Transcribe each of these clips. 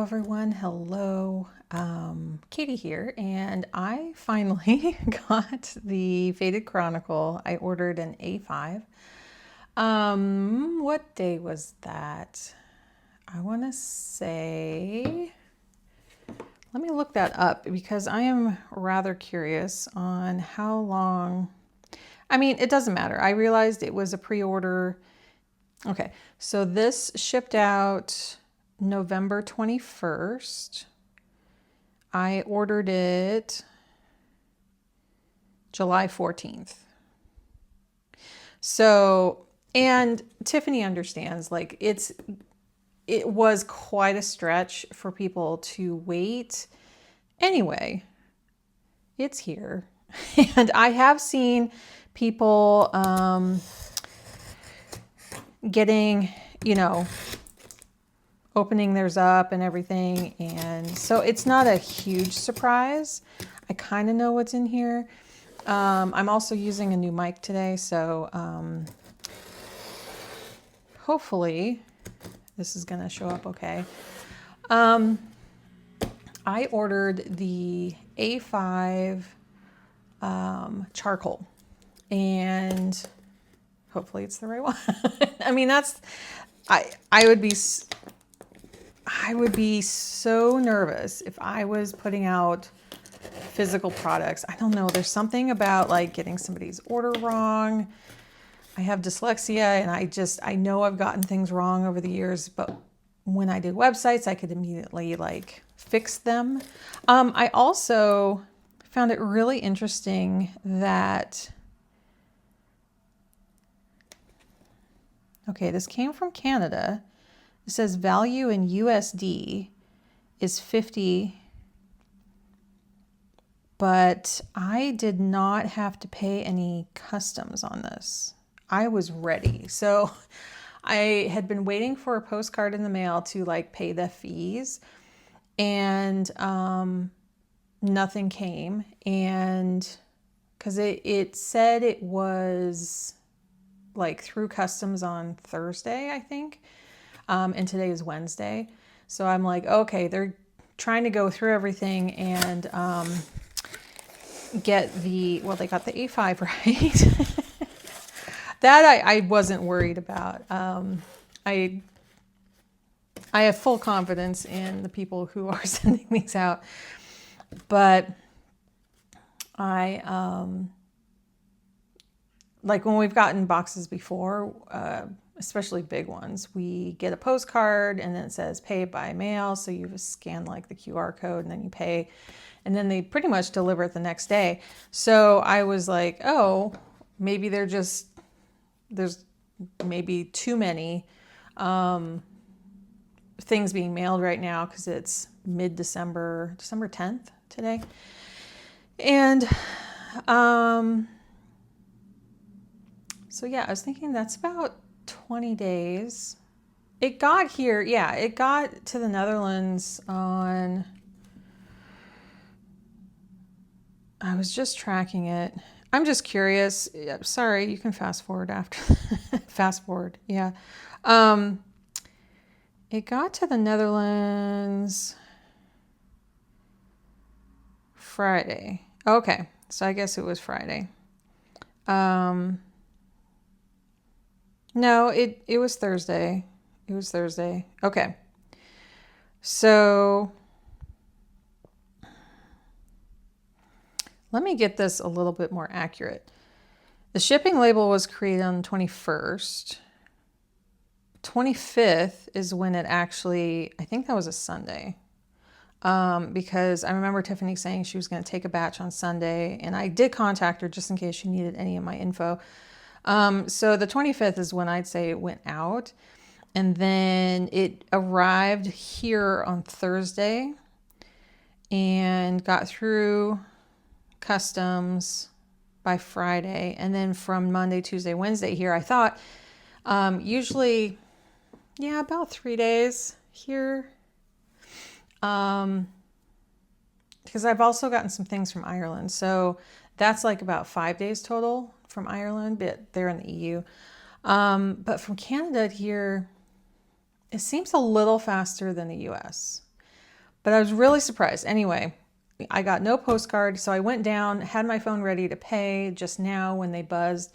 everyone. Hello. Katie here, and I finally got the Faded Chronicle. I ordered an A5. What day was that? I want to say, let me look that up because I am rather curious on how long. I mean, it doesn't matter. I realized it was a pre-order. Okay, so this shipped out November 21st. I ordered it July 14th. So, and Tiffany understands, like it was quite a stretch for people to wait. Anyway, it's here. And I have seen people getting, opening theirs up and everything. And so it's not a huge surprise. I kind of know what's in here. I'm also using a new mic today. So hopefully this is going to show up okay. I ordered the A5 charcoal, and hopefully it's the right one. I mean, I would be so nervous if I was putting out physical products. I don't know. There's something about like getting somebody's order wrong. I have dyslexia, and I know I've gotten things wrong over the years, but when I did websites, I could immediately like fix them. I also found it really interesting that, okay, this came from Canada. It says value in USD is 50, but I did not have to pay any customs on this. I was ready. So I had been waiting for a postcard in the mail to like pay the fees, and nothing came. And because it said it was like through customs on Thursday, I think. And today is Wednesday. So I'm like, okay, they're trying to go through everything and get they got the A5 right. That I wasn't worried about. I have full confidence in the people who are sending these out. But like when we've gotten boxes before, especially big ones, we get a postcard and then it says pay by mail. So you just scan like the QR code and then you pay, and then they pretty much deliver it the next day. So I was like, oh, maybe there's maybe too many things being mailed right now because it's mid-December, December 10th today. And so yeah, I was thinking that's about 20 days. It got here, it got to the Netherlands on, I was just tracking it. I'm just curious. Sorry, you can fast forward after. Fast forward, yeah. It got to the Netherlands Friday. Okay, so I guess it was Friday. No, it was Thursday. It was Thursday. Okay. So let me get this a little bit more accurate. The shipping label was created on the 21st. 25th is when it actually, I think that was a Sunday. Because I remember Tiffany saying she was going to take a batch on Sunday, and I did contact her just in case she needed any of my info. So the 25th is when I'd say it went out, and then it arrived here on Thursday and got through customs by Friday. And then from Monday, Tuesday, Wednesday here, I thought, usually, about 3 days here. Because I've also gotten some things from Ireland. So that's like about 5 days total from Ireland, but they're in the EU. But from Canada here, it seems a little faster than the US. But I was really surprised. Anyway, I got no postcard, so I went down, had my phone ready to pay just now when they buzzed,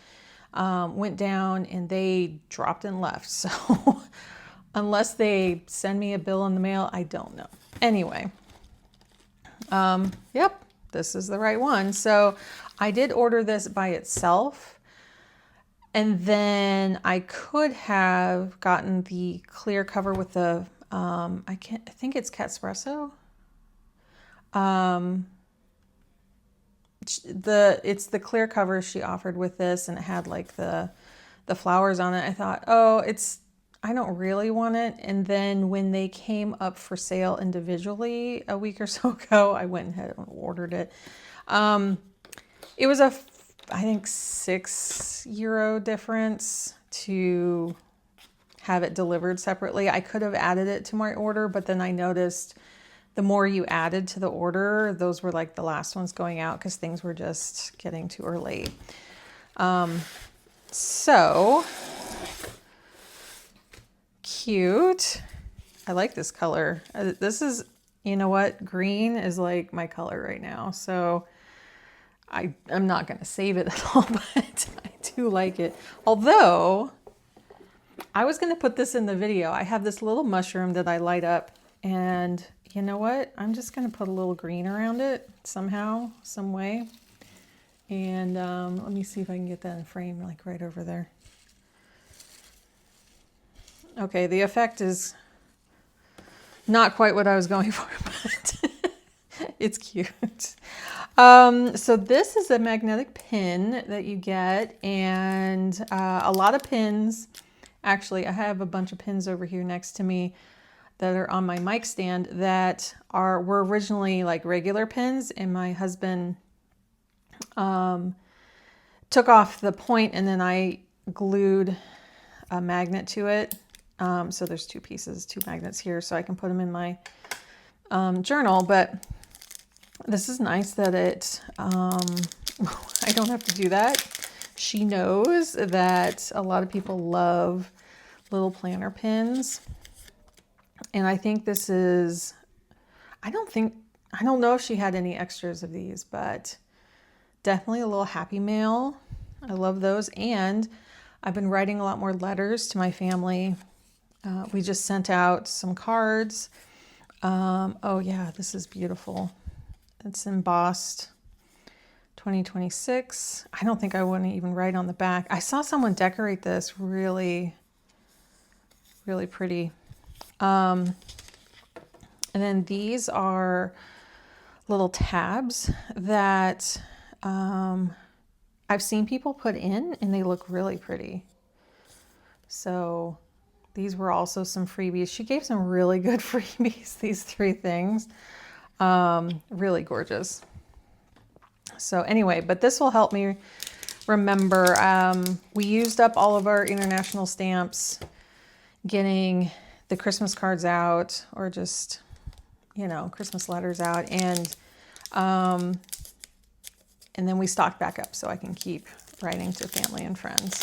went down and they dropped and left. So unless they send me a bill in the mail, I don't know. Anyway, yep, this is the right one. So I did order this by itself. And then I could have gotten the clear cover with the, I think it's Catspresso. It's the clear cover she offered with this, and it had like the flowers on it. I thought, oh, I don't really want it. And then when they came up for sale individually a week or so ago, I went ahead and ordered it. It was I think €6 difference to have it delivered separately. I could have added it to my order, but then I noticed the more you added to the order, those were like the last ones going out because things were just getting too late. So cute. I like this color. This is, you know what? Green is like my color right now. So I'm not going to save it at all, but I do like it. Although I was going to put this in the video. I have this little mushroom that I light up, and you know what? I'm just going to put a little green around it somehow, some way. And let me see if I can get that in frame, like right over there. Okay, the effect is not quite what I was going for, but it's cute. So this is a magnetic pin that you get, and a lot of pins. Actually, I have a bunch of pins over here next to me that are on my mic stand that were originally like regular pins, and my husband took off the point, and then I glued a magnet to it. So there's two magnets here, so I can put them in my journal. But this is nice that I don't have to do that. She knows that a lot of people love little planner pins. And I think this is, I don't know if she had any extras of these, but definitely a little happy mail. I love those. And I've been writing a lot more letters to my family. We just sent out some cards. Oh yeah, this is beautiful. It's embossed 2026. I don't think I want to even write on the back. I saw someone decorate this really, really pretty. And then these are little tabs that I've seen people put in, and they look really pretty. So these were also some freebies. She gave some really good freebies, these 3 things. Really gorgeous. So anyway, but this will help me remember. We used up all of our international stamps getting the Christmas cards out, or just, Christmas letters out. And then we stocked back up so I can keep writing to family and friends.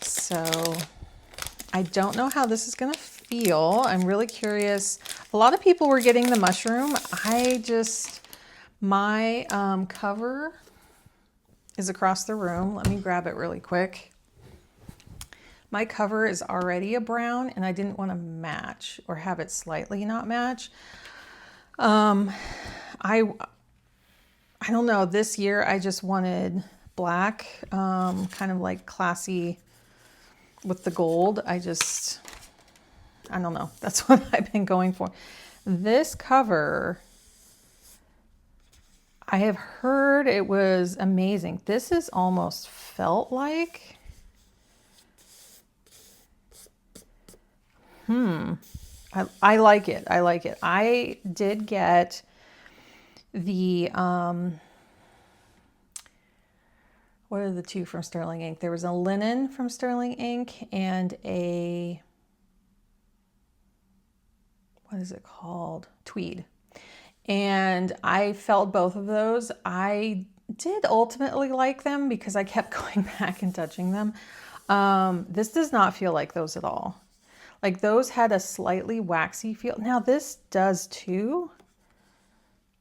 So I don't know how this is going to feel. I'm really curious. A lot of people were getting the mushroom. My cover is across the room. Let me grab it really quick. My cover is already a brown, and I didn't want to match or have it slightly not match. I don't know. This year I just wanted black, kind of like classy with the gold. I don't know. That's what I've been going for. This cover, I have heard it was amazing. This is almost felt like. I like it. I like it. I did get the, what are the 2 from Sterling Ink? There was a linen from Sterling Ink and what is it called? Tweed. And I felt both of those. I did ultimately like them because I kept going back and touching them. This does not feel like those at all. Like those had a slightly waxy feel. Now this does too,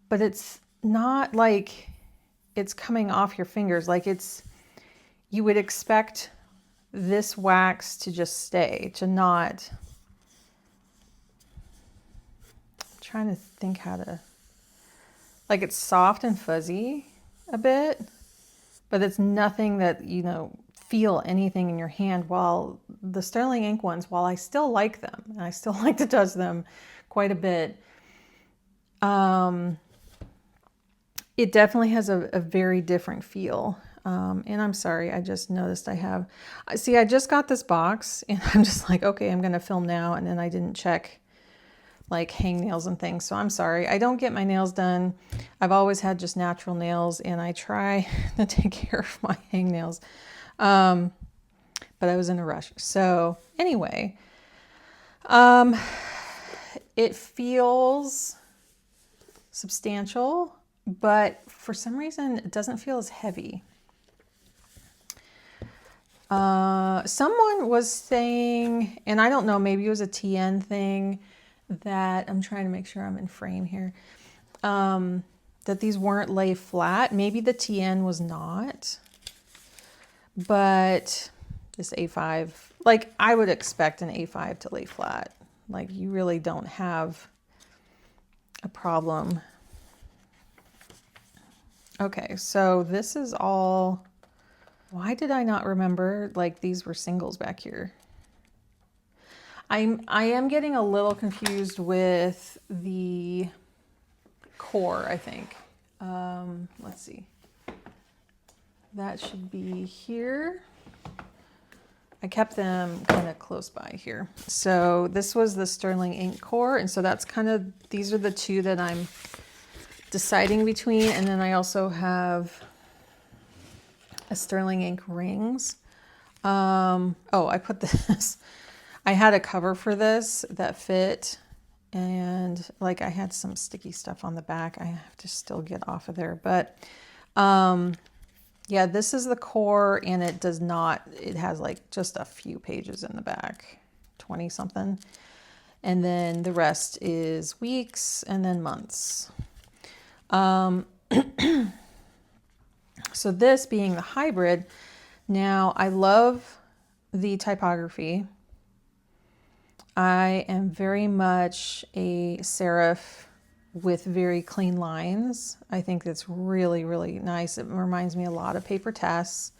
but it's not like it's coming off your fingers. Like you would expect this wax to just stay, to not, I'm trying to think how to, like it's soft and fuzzy a bit, but it's nothing that, you know, feel anything in your hand. While the Sterling ink ones, while I still like them, and I still like to touch them quite a bit, it definitely has a very different feel. And I'm sorry, I just noticed I just got this box and I'm just like, okay, I'm going to film now. And then I didn't check like hangnails and things. So I'm sorry. I don't get my nails done. I've always had just natural nails and I try to take care of my hangnails. But I was in a rush. So anyway, it feels substantial, but for some reason it doesn't feel as heavy. Someone was saying, and I don't know, maybe it was a TN thing, that I'm trying to make sure I'm in frame here, that these weren't lay flat. Maybe the TN was not, but this A5, like I would expect an A5 to lay flat. Like you really don't have a problem. Okay, so this is all, why did I not remember like these were singles back here? I am getting a little confused with the core, I think. Let's see. That should be here. I kept them kind of close by here. So this was the Sterling ink core. And so that's kind of, these are the two that I'm deciding between. And then I also have a Sterling ink rings. Oh, I put this, I had a cover for this that fit, and like I had some sticky stuff on the back. I have to still get off of there, but yeah, this is the core, and it does not, it has like just a few pages in the back, 20 something. And then the rest is weeks and then months. So this being the hybrid, now I love the typography. I am very much a serif with very clean lines. I think that's really, really nice. It reminds me a lot of paper tests.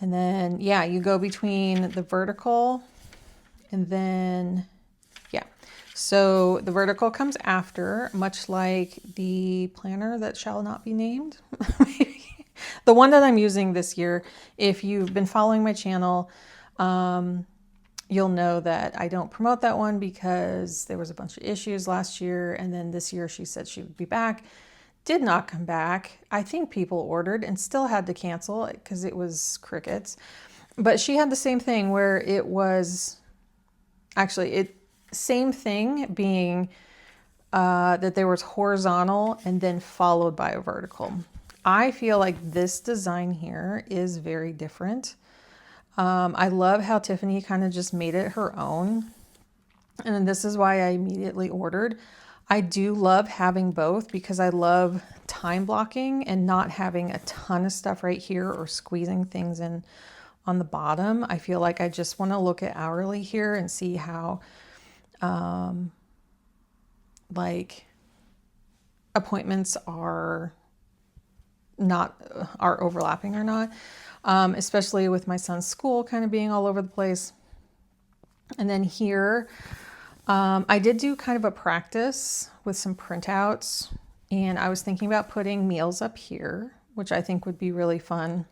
And then, yeah, you go between the vertical and then, yeah. So the vertical comes after, much like the planner that shall not be named. The one that I'm using this year, if you've been following my channel, you'll know that I don't promote that one because there was a bunch of issues last year. And then this year she said she would be back. Did not come back. I think people ordered and still had to cancel because it was crickets. But she had the same thing where it was actually same thing being that there was horizontal and then followed by a vertical. I feel like this design here is very different. I love how Tiffany kind of just made it her own. And this is why I immediately ordered. I do love having both because I love time blocking and not having a ton of stuff right here or squeezing things in on the bottom. I feel like I just want to look at hourly here and see how like appointments are overlapping or not. Especially with my son's school kind of being all over the place. And then here, I did do kind of a practice with some printouts, and I was thinking about putting meals up here, which I think would be really fun.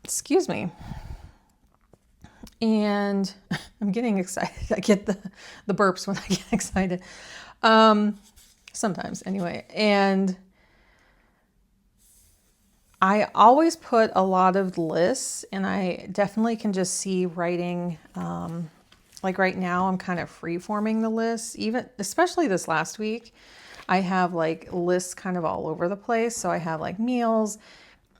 Excuse me. And I'm getting excited. I get the burps when I get excited. Sometimes anyway. And I always put a lot of lists, and I definitely can just see writing, like right now I'm kind of free forming the lists, especially this last week. I have like lists kind of all over the place. So I have like meals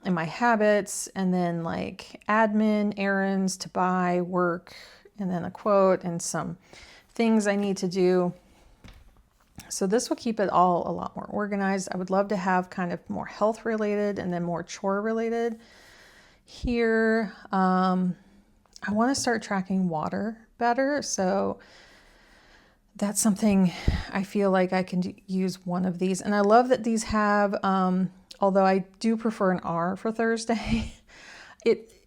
and my habits, and then like admin, errands to buy, work, and then a quote and some things I need to do. So this will keep it all a lot more organized. I would love to have kind of more health related and then more chore related. Here, I want to start tracking water better. So that's something I feel like I can use one of these. And I love that these have, although I do prefer an R for Thursday,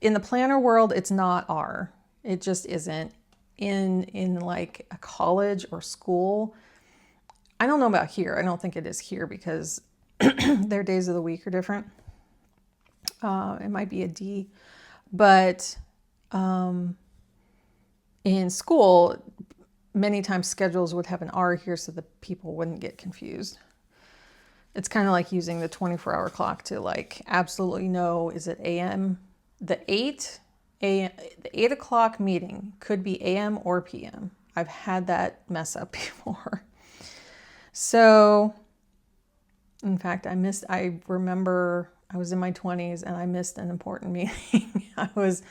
in the planner world, it's not R. It just isn't. In like a college or school, I don't know about here. I don't think it is here because their days of the week are different. It might be a D, but in school, many times schedules would have an R here so that people wouldn't get confused. It's kind of like using the 24-hour clock to like absolutely know, is it AM? The 8 o'clock meeting could be AM or PM. I've had that mess up before. So, in fact, I remember I was in my 20s and I missed an important meeting. I was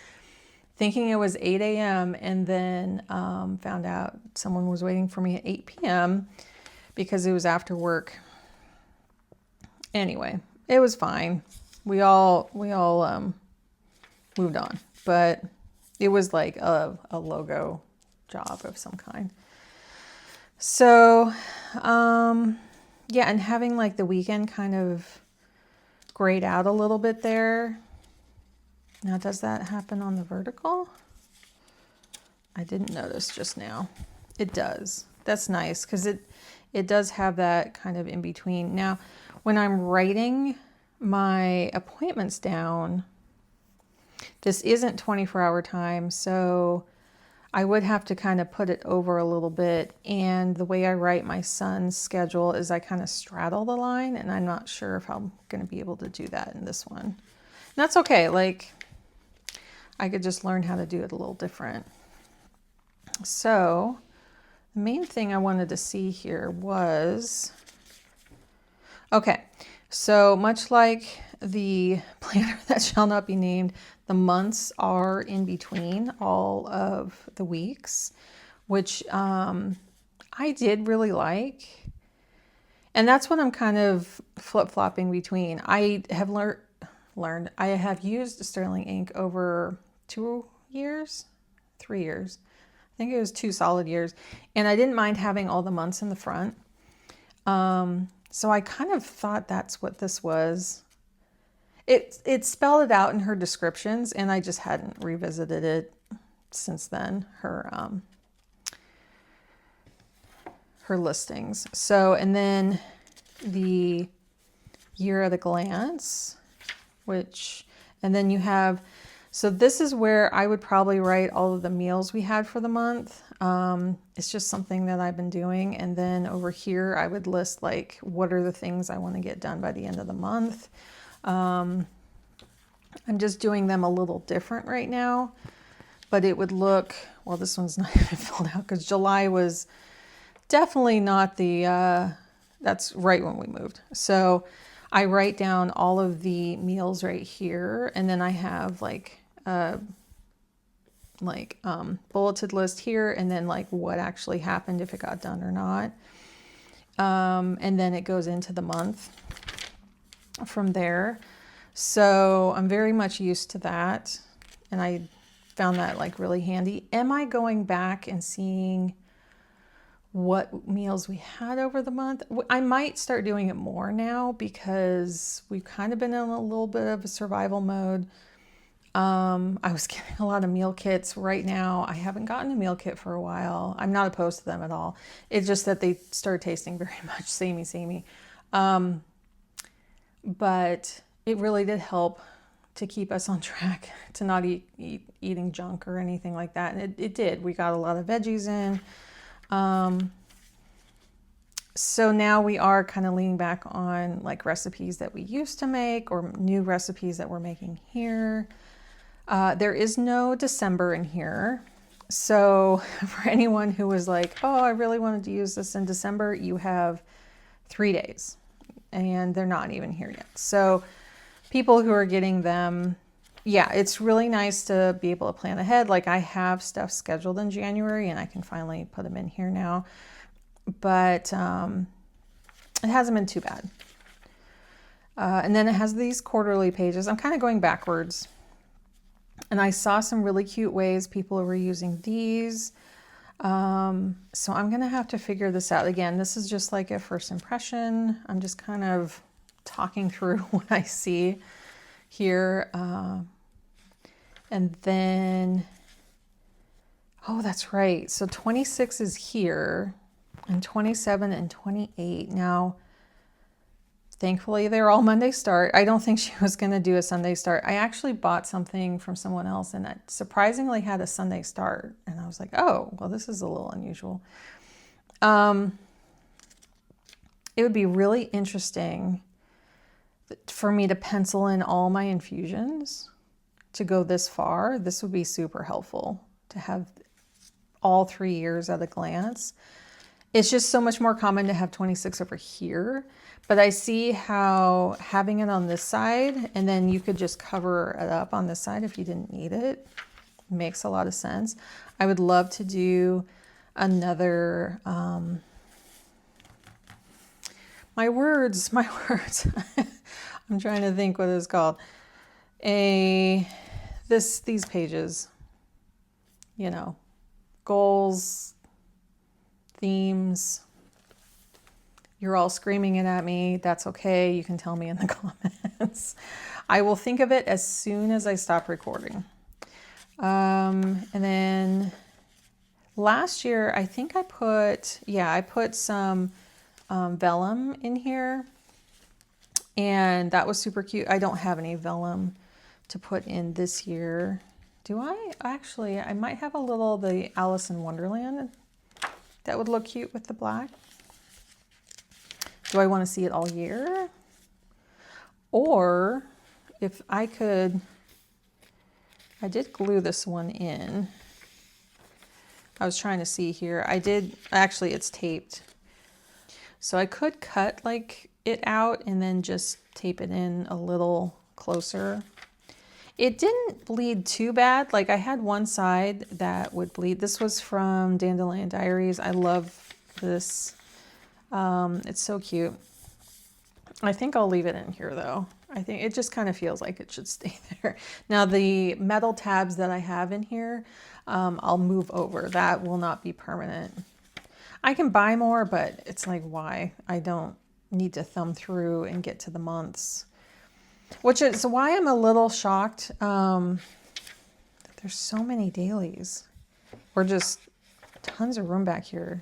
thinking it was 8 a.m. and then found out someone was waiting for me at 8 p.m. because it was after work. Anyway, it was fine. We all moved on, but it was like a logo job of some kind. So, yeah, and having like the weekend kind of grayed out a little bit there. Now, does that happen on the vertical? I didn't notice just now. It does. That's nice because it does have that kind of in between. Now, when I'm writing my appointments down, this isn't 24-hour time, so I would have to kind of put it over a little bit. And the way I write my son's schedule is I kind of straddle the line, and I'm not sure if I'm going to be able to do that in this one. And that's okay. Like, I could just learn how to do it a little different. So the main thing I wanted to see here was, okay, so much like the planner that shall not be named, the months are in between all of the weeks, which I did really like. And that's what I'm kind of flip-flopping between. I have learned, I have used Sterling ink over 3 years. I think it was 2 solid years. And I didn't mind having all the months in the front. So I kind of thought that's what this was. It spelled it out in her descriptions, and I just hadn't revisited it since then, her listings. So, and then the year at a glance, and then you have, so this is where I would probably write all of the meals we had for the month. It's just something that I've been doing. And then over here, I would list like, what are the things I want to get done by the end of the month. I'm just doing them a little different right now, but it would look, well, this one's not even filled out because July was definitely not that's right when we moved. So I write down all of the meals right here, and then I have like bulleted list here, and then like what actually happened, if it got done or not. And then it goes into the month from there. So I'm very much used to that, and I found that like really handy. Am I going back and seeing what meals we had over the month? I might start doing it more now because we've kind of been in a little bit of a survival mode. I was getting a lot of meal kits. Right now, I haven't gotten a meal kit for a while. I'm not opposed to them at all. It's just that they start tasting very much samey. But it really did help to keep us on track, to not eating junk or anything like that. And it did. We got a lot of veggies in. So now we are kind of leaning back on like recipes that we used to make or new recipes that we're making here. There is no December in here. So for anyone who was like, oh, I really wanted to use this in December, you have 3 days and they're not even here yet. So people who are getting them yeah, it's really nice to be able to plan ahead. Like I have stuff scheduled in January and I can finally put them in here now. But it hasn't been too bad. And then it has these quarterly pages. I'm kind of going backwards. And I saw some really cute ways people were using these. So I'm going to have to figure this out. Again, this is just like a first impression. I'm just kind of talking through what I see here. And then, oh, that's right. So 26 is here and 27 and 28. Now, thankfully, they're all Monday start. I don't think she was going to do a Sunday start. I actually bought something from someone else and that surprisingly had a Sunday start. And I was like, oh, well, this is a little unusual. It would be really interesting for me to pencil in all my infusions to go this far. This would be super helpful to have all 3 years at a glance. It's just so much more common to have 26 over here, but I see how having it on this side and then you could just cover it up on this side if you didn't need it makes a lot of sense. I would love to do another, my words, I'm trying to think what it's called. These pages, you know, goals, themes. You're all screaming it at me. That's okay. You can tell me in the comments. I will think of it as soon as I stop recording. And then last year, I think I put some vellum in here. And that was super cute. I don't have any vellum to put in this year. Do I? Actually, I might have a little, the Alice in Wonderland. That would look cute with the black. Do I want to see it all year? Or if I could, I did glue this one in. I was trying to see here. Actually it's taped. So I could cut like it out and then just tape it in a little closer. It didn't bleed too bad. Like I had one side that would bleed. This was from Dandelion Diaries. I love this. It's so cute. I think I'll leave it in here though. I think it just kind of feels like it should stay there. Now the metal tabs that I have in here, I'll move over. That will not be permanent. I can buy more, but it's like, why? I don't need to thumb through and get to the months. Which is why I'm a little shocked that there's so many dailies. Or just tons of room back here.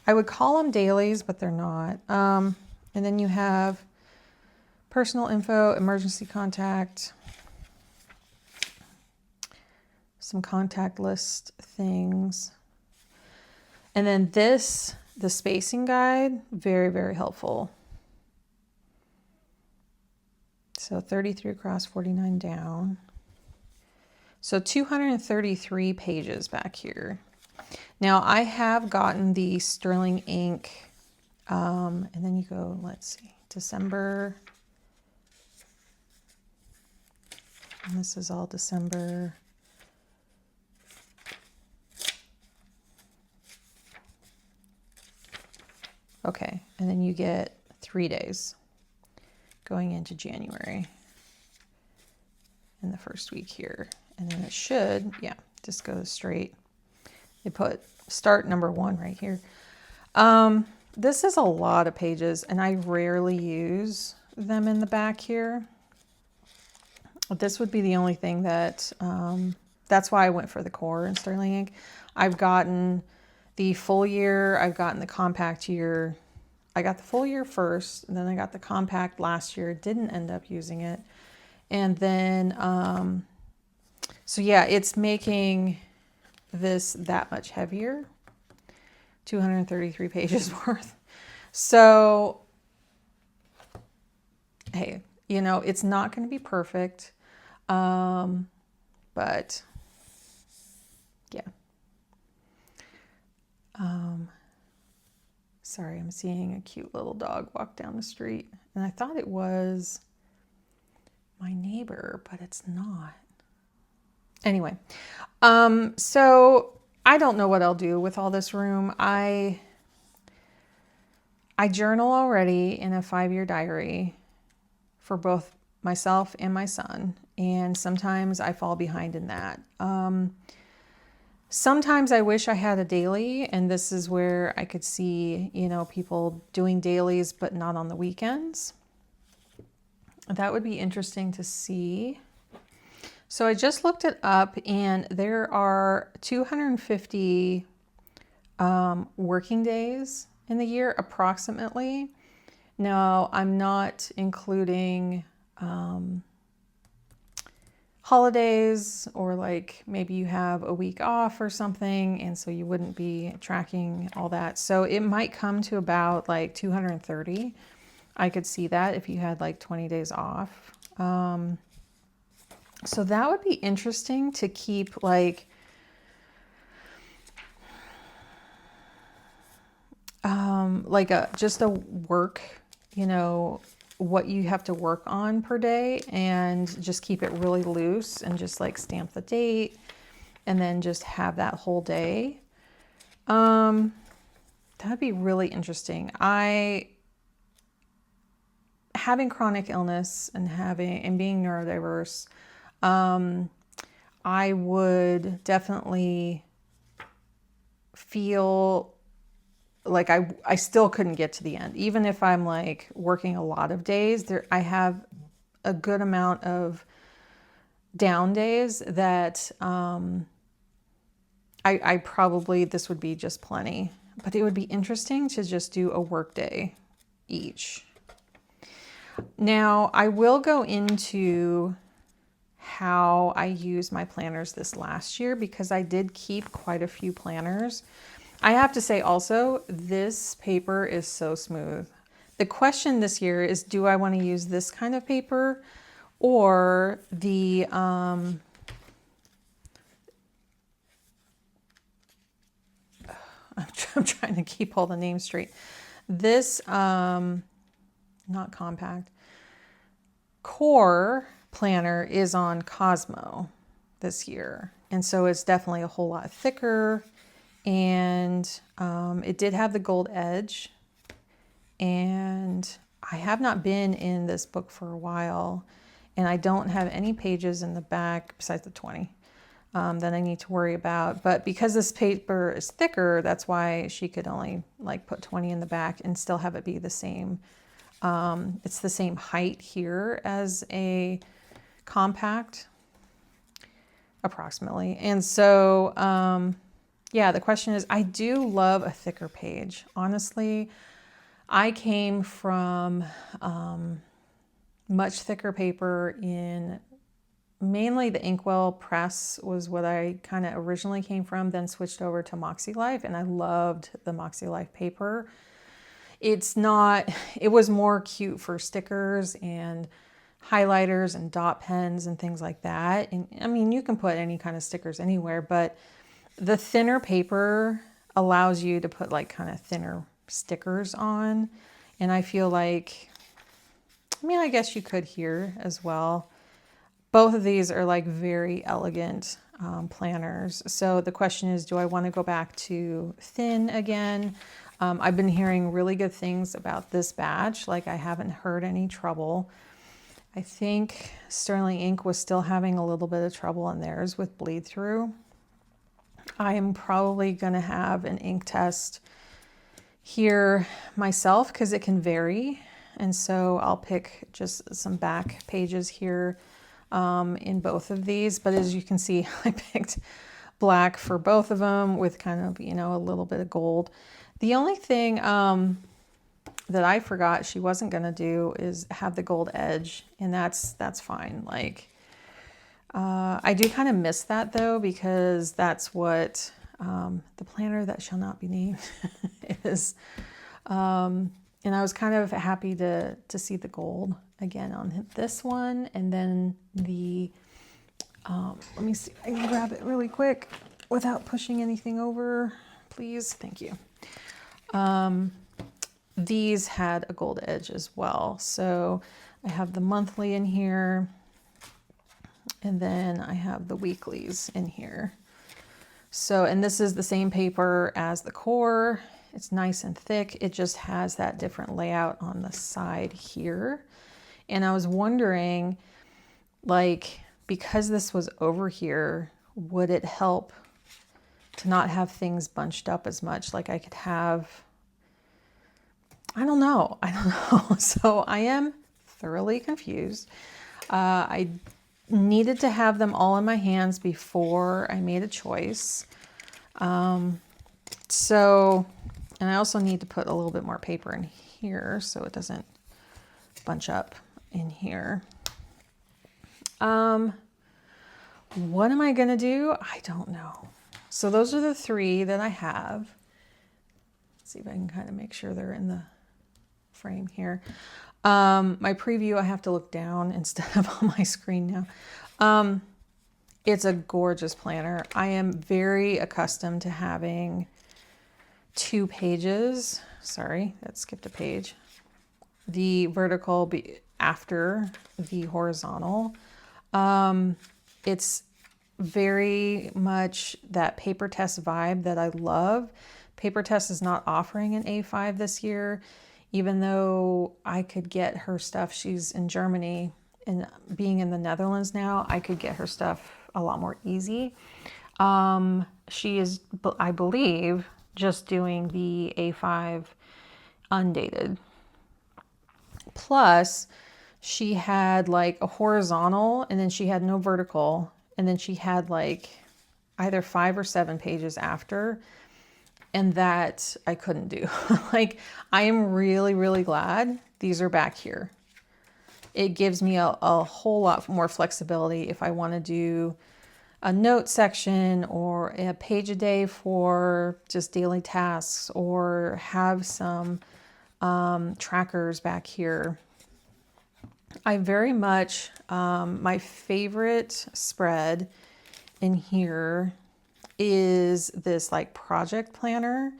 I would call them dailies, but they're not. And then you have personal info, emergency contact, some contact list things. And then this, the spacing guide, very, very helpful. So 33 across, 49 down. So 233 pages back here. Now I have gotten the sterling ink, and then you go, let's see, December. And this is all December. Okay, and then you get 3 days going into January in the first week here. And then it should, yeah, just go straight. They put start number 1 right here. This is a lot of pages and I rarely use them in the back here. This would be the only thing that, that's why I went for the core in sterling ink. I've gotten the full year, I've gotten the compact year. I got the full year first, and then I got the compact last year, didn't end up using it. And then, so yeah, it's making this that much heavier, 233 pages worth. So, hey, you know, it's not going to be perfect, but yeah. Sorry, I'm seeing a cute little dog walk down the street. And I thought it was my neighbor, but it's not. Anyway, so I don't know what I'll do with all this room. I journal already in a 5-year diary for both myself and my son, and sometimes I fall behind in that. Sometimes I wish I had a daily, and this is where I could see, you know, people doing dailies, but not on the weekends. That would be interesting to see. So I just looked it up, and there are 250 working days in the year, approximately. Now, I'm not including holidays, or like maybe you have a week off or something, and so you wouldn't be tracking all that. So it might come to about like 230. I could see that if you had like 20 days off. So that would be interesting to keep like just a work, you know, what you have to work on per day, and just keep it really loose and just like stamp the date and then just have that whole day. That'd be really interesting. Having chronic illness and being neurodiverse, I would definitely feel like I still couldn't get to the end. Even if I'm like working a lot of days, I have a good amount of down days that I probably, this would be just plenty. But it would be interesting to just do a work day each. Now, I will go into how I used my planners this last year, because I did keep quite a few planners. I have to say also, this paper is so smooth. The question this year is, do I want to use this kind of paper or the, I'm trying to keep all the names straight. This, not compact, core planner is on Cosmo this year. And so it's definitely a whole lot thicker. And it did have the gold edge, and I have not been in this book for a while, and I don't have any pages in the back besides the 20 that I need to worry about. But because this paper is thicker, that's why she could only like put 20 in the back and still have it be the same. It's the same height here as a compact, approximately. And so yeah, the question is, I do love a thicker page. Honestly, I came from much thicker paper in mainly the Inkwell press was what I kind of originally came from, then switched over to Moxie Life, and I loved the Moxie Life paper. It was more cute for stickers and highlighters and dot pens and things like that. And I mean, you can put any kind of stickers anywhere, but the thinner paper allows you to put like kind of thinner stickers on. And I feel like, I mean, I guess you could here as well. Both of these are like very elegant planners. So the question is, do I want to go back to thin again? I've been hearing really good things about this batch. Like, I haven't heard any trouble. I think Sterling Ink was still having a little bit of trouble in theirs with bleed through. I am probably going to have an ink test here myself because it can vary. And so I'll pick just some back pages here in both of these. But as you can see, I picked black for both of them with kind of, you know, a little bit of gold. The only thing that I forgot she wasn't going to do is have the gold edge, and that's fine. Like, I do kind of miss that though, because that's what the planner that shall not be named is. And I was kind of happy to see the gold again on this one. And then the, let me see, I can grab it really quick without pushing anything over, please. Thank you. These had a gold edge as well. So I have the monthly in here. And then I have the weeklies in here. So, and this is the same paper as the core. It's nice and thick. It just has that different layout on the side here. And I was wondering, like, because this was over here, would it help to not have things bunched up as much? Like I could have, I don't know. So I am thoroughly confused. I needed to have them all in my hands before I made a choice. So, and I also need to put a little bit more paper in here so it doesn't bunch up in here. What am I going to do? I don't know. So those are the three that I have. Let's see if I can kind of make sure they're in the frame here. My preview, I have to look down instead of on my screen now. It's a gorgeous planner. I am very accustomed to having 2 pages. Sorry, that skipped a page. The vertical after the horizontal. It's very much that Paper Test vibe that I love. Paper Test is not offering an A5 this year, even though I could get her stuff. She's in Germany, and being in the Netherlands now, I could get her stuff a lot more easy. She is, I believe, just doing the A5 undated. Plus, she had like a horizontal, and then she had no vertical, and then she had like either 5 or 7 pages after, and that I couldn't do. Like, I am really, really glad these are back here. It gives me a whole lot more flexibility if I want to do a note section or a page a day for just daily tasks, or have some trackers back here. I very much, my favorite spread in here is this like project planner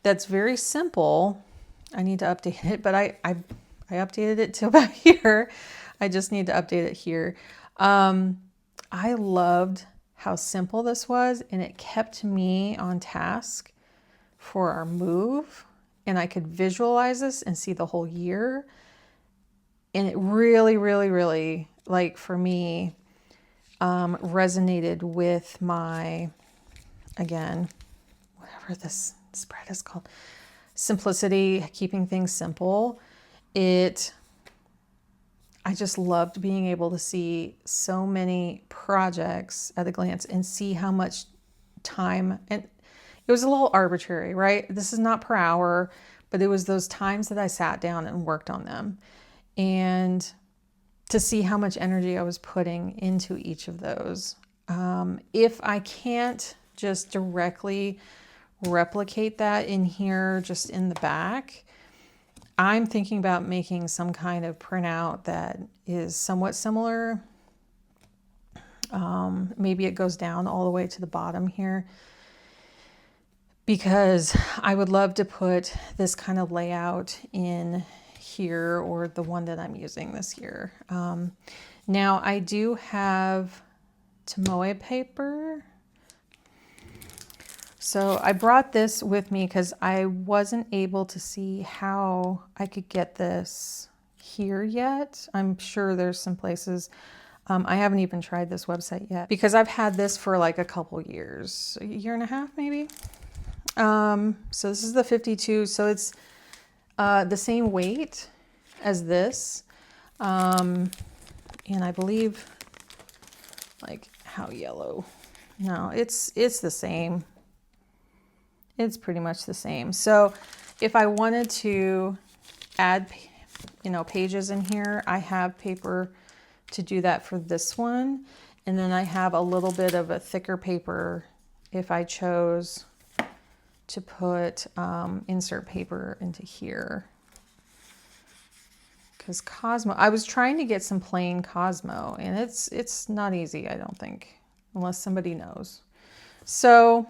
that's very simple. I need to update it, but I updated it to about here. I just need to update it here. I loved how simple this was, and it kept me on task for our move, and I could visualize this and see the whole year. And it really, really, really, like for me, resonated with my, again, whatever this spread is called, simplicity, keeping things simple. I just loved being able to see so many projects at a glance and see how much time, and it was a little arbitrary, right? This is not per hour, but it was those times that I sat down and worked on them. And to see how much energy I was putting into each of those. If I can't just directly replicate that in here, just in the back, I'm thinking about making some kind of printout that is somewhat similar. Maybe it goes down all the way to the bottom here, because I would love to put this kind of layout in here, or the one that I'm using this year. Now I do have Tomoe paper. So I brought this with me because I wasn't able to see how I could get this here yet. I'm sure there's some places. I haven't even tried this website yet, because I've had this for like a couple years, a year and a half maybe. So this is the 52. So it's the same weight as this. And I believe, like, how yellow? No, it's the same. It's pretty much the same. So if I wanted to add, pages in here, I have paper to do that for this one. And then I have a little bit of a thicker paper if I chose to put insert paper into here. Because Cosmo, I was trying to get some plain Cosmo, and it's not easy, I don't think, unless somebody knows. So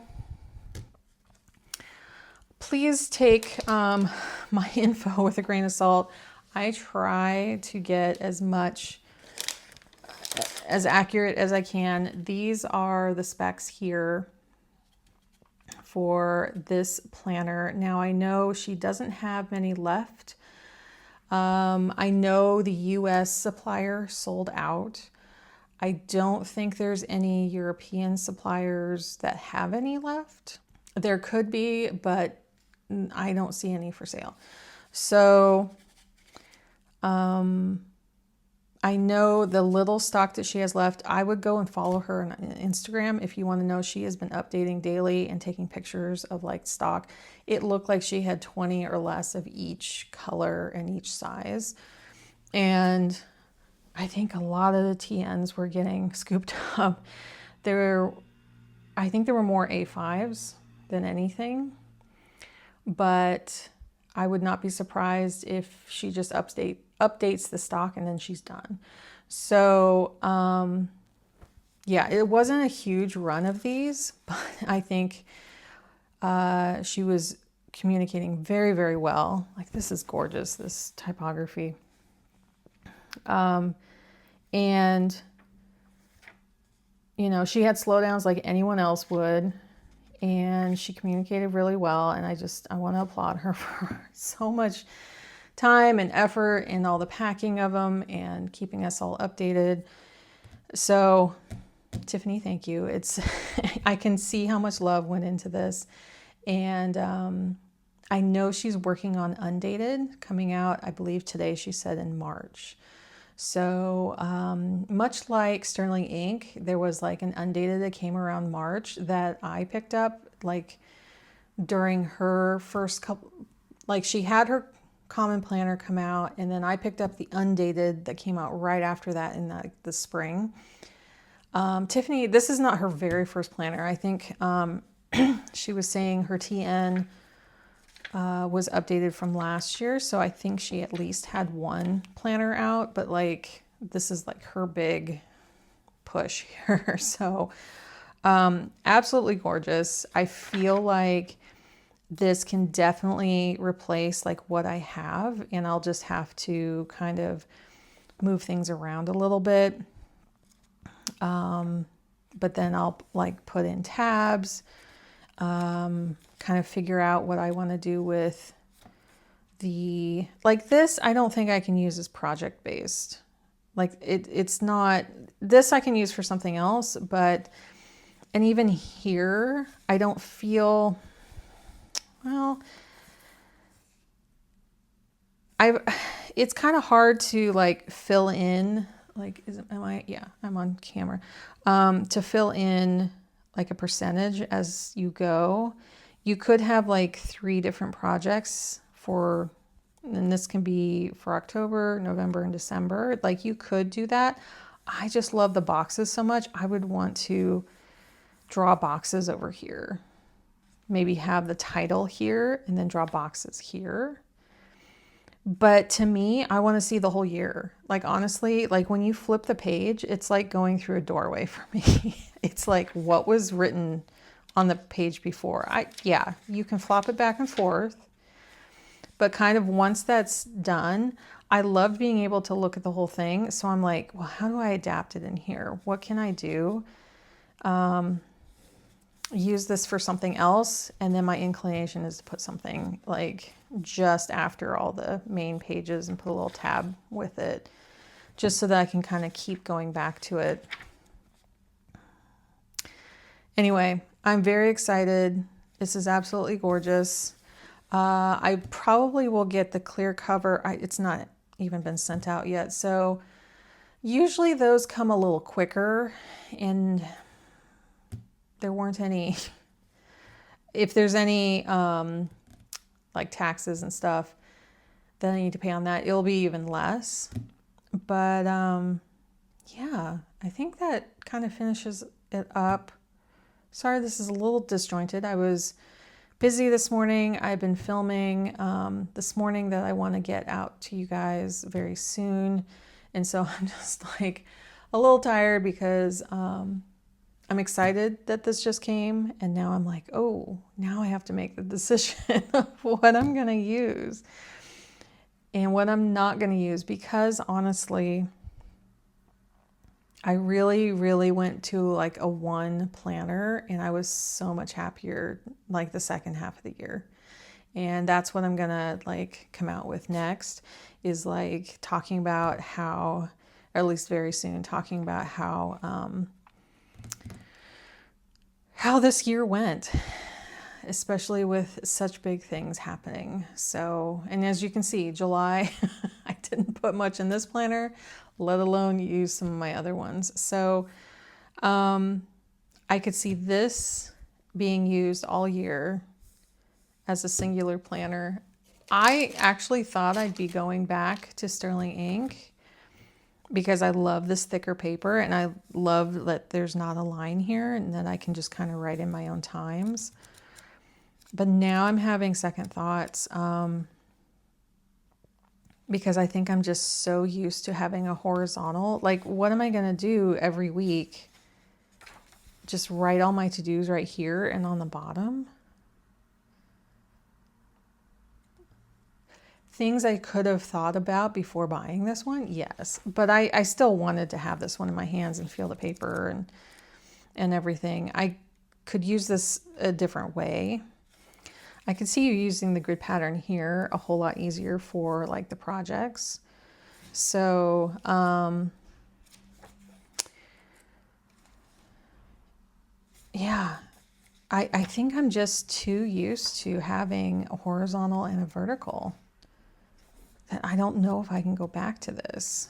please take my info with a grain of salt. I try to get as much as accurate as I can. These are the specs here for this planner. Now I know she doesn't have many left. I know the US supplier sold out. I don't think there's any European suppliers that have any left. There could be, but I don't see any for sale. So I know the little stock that she has left. I would go and follow her on Instagram if you want to know. She has been updating daily and taking pictures of like stock. It looked like she had 20 or less of each color and each size. And I think a lot of the TNs were getting scooped up. I think there were more A5s than anything, but I would not be surprised if she just updates the stock and then she's done. So yeah, it wasn't a huge run of these, but I think she was communicating very, very well. Like, this is gorgeous, this typography. And, you know, she had slowdowns like anyone else would, and she communicated really well. And I want to applaud her for so much time and effort and all the packing of them and keeping us all updated. So Tiffany, thank you. I can see how much love went into this. And I know she's working on Undated coming out, I believe today she said in March. So much like Sterling Ink, there was like an Undated that came around March that I picked up like during her first couple, like she had her Common Planner come out, and then I picked up the Undated that came out right after that in the spring. Tiffany, this is not her very first planner. I think she was saying her TN was updated from last year, so I think she at least had one planner out, but like this is like her big push here. So absolutely gorgeous. I feel like this can definitely replace like what I have, and I'll just have to kind of move things around a little bit. But then I'll like put in tabs, kind of figure out what I want to do with like this. I don't think I can use as project based. Like it's not, this I can use for something else, but, and even here, I don't feel, well, it's kind of hard to like fill in, like, I'm on camera, to fill in like a percentage as you go. You could have like 3 different projects and this can be for October, November, and December. Like you could do that. I just love the boxes so much. I would want to draw boxes over here. Maybe have the title here and then draw boxes here. But to me, I want to see the whole year. Like honestly, like when you flip the page, it's like going through a doorway for me. It's like what was written on the page before. Yeah, you can flop it back and forth, but kind of once that's done, I love being able to look at the whole thing. So I'm like, well, how do I adapt it in here? What can I do? Use this for something else. And then my inclination is to put something like just after all the main pages and put a little tab with it, just so that I can kind of keep going back to it. Anyway, I'm very excited. This is absolutely gorgeous. I probably will get the clear cover. It's not even been sent out yet. So usually those come a little quicker, and there weren't any, if there's any like taxes and stuff that I need to pay on that, it'll be even less. But yeah, I think that kind of finishes it up. Sorry, this is a little disjointed. I was busy this morning. I've been filming this morning that I want to get out to you guys very soon. And so I'm just like a little tired because I'm excited that this just came. And now I'm like, oh, now I have to make the decision of what I'm going to use and what I'm not going to use. Because honestly, I really, really went to like a one planner, and I was so much happier like the second half of the year. And that's what I'm gonna like come out with next, is like talking about how, or at least very soon, talking about how this year went, especially with such big things happening. So, and as you can see, July, I didn't put much in this planner, let alone use some of my other ones. So I could see this being used all year as a singular planner. I actually thought I'd be going back to sterling ink because I love this thicker paper, and I love that there's not a line here and that I can just kind of write in my own times. But now I'm having second thoughts because I think I'm just so used to having a horizontal. Like, what am I going to do every week? Just write all my to-dos right here and on the bottom? Things I could have thought about before buying this one, yes. But I still wanted to have this one in my hands and feel the paper and everything. I could use this a different way. I could see you using the grid pattern here a whole lot easier for like the projects. So, yeah, I think I'm just too used to having a horizontal and a vertical that I don't know if I can go back to this.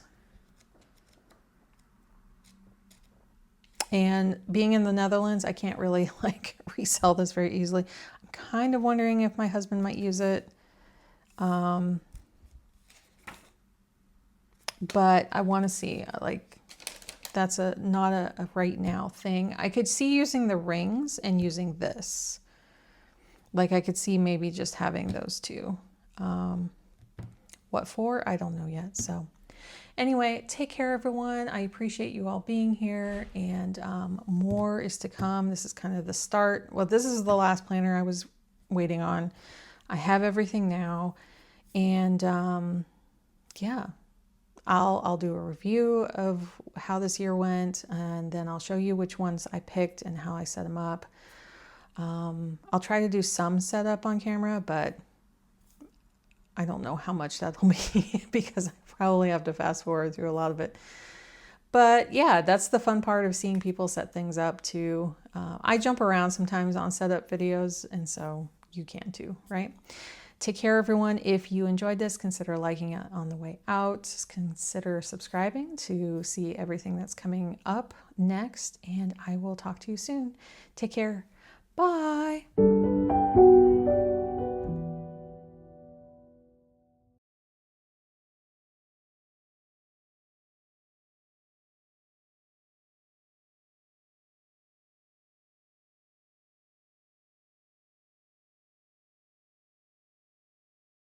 And being in the Netherlands, I can't really like resell this very easily. I'm kind of wondering if my husband might use it. But I want to see, like, that's not a right now thing. I could see using the rings and using this. Like, I could see maybe just having those two. What for? I don't know yet. So anyway, take care, everyone. I appreciate you all being here, and more is to come. This is kind of the start. Well, this is the last planner I was waiting on. I have everything now, and yeah, I'll do a review of how this year went, and then I'll show you which ones I picked and how I set them up. I'll try to do some setup on camera, but I don't know how much that'll be because I probably have to fast forward through a lot of it. But yeah, that's the fun part of seeing people set things up too. I jump around sometimes on setup videos, and so you can too, right? Take care, everyone. If you enjoyed this, consider liking it on the way out. Consider subscribing to see everything that's coming up next, and I will talk to you soon. Take care. Bye.